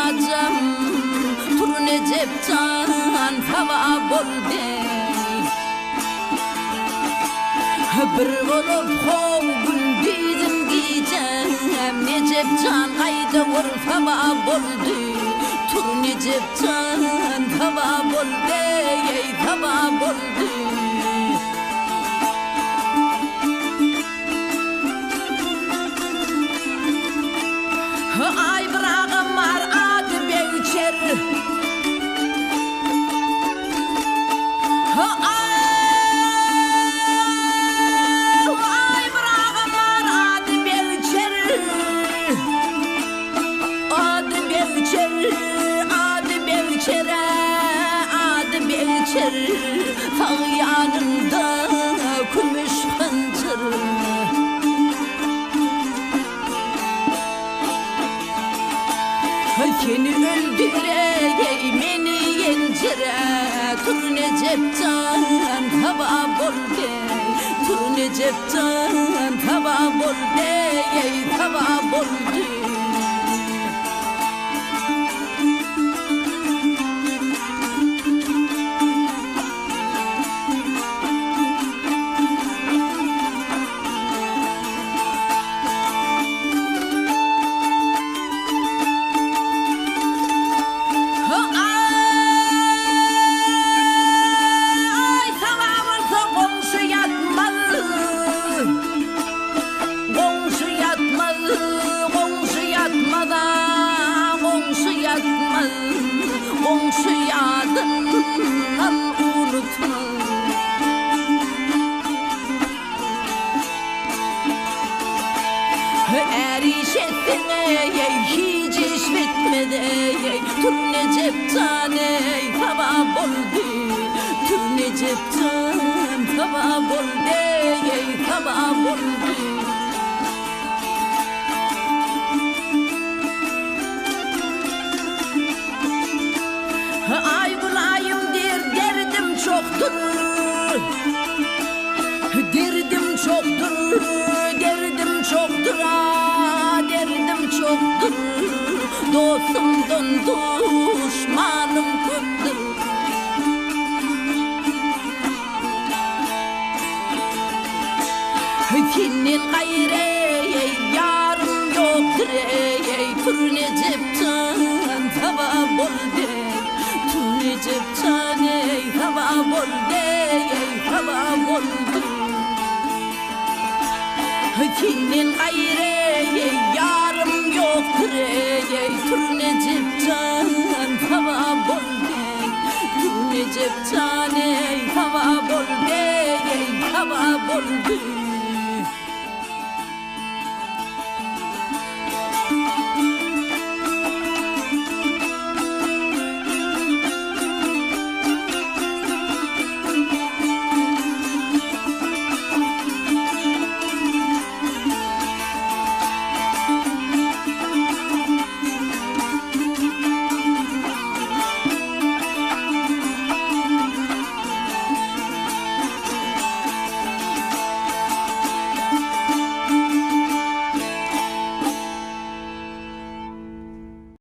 bacım Tur Necepcan hava bolde Bir olup hovgun bizim giyeceğim Necepcan hayda vur hava bolde Tur Necepcan hava bolde hava bolde Ay bırakım var adı Beyçer Ay bırakım var adı Beyçer Adı Beyçer Adı Beyçer Adı Beyçer Tağ yanında kumuş hıncır Seni öldüreyim, beni yencire Tur Necepcan hava bolde Tur Necepcan hava bolde hava bolde Komşu yadından unutma Her iş ettin hiç iş bitmedi Tur Necepcan hava bolde Tur Necepcan hava bolde hava bolde Ay bulayım derdim çoktur Derdim çoktur Derdim çoktur Derdim çoktur Dostumdan düşmanım köptür Senin gayrı yarım yoktur Tur Necepcan hava bolde Tur Necepcan hava bolde hava bolde Senin gayrı yarım yoktur Tur Necepcan hava bolde Tur Necepcan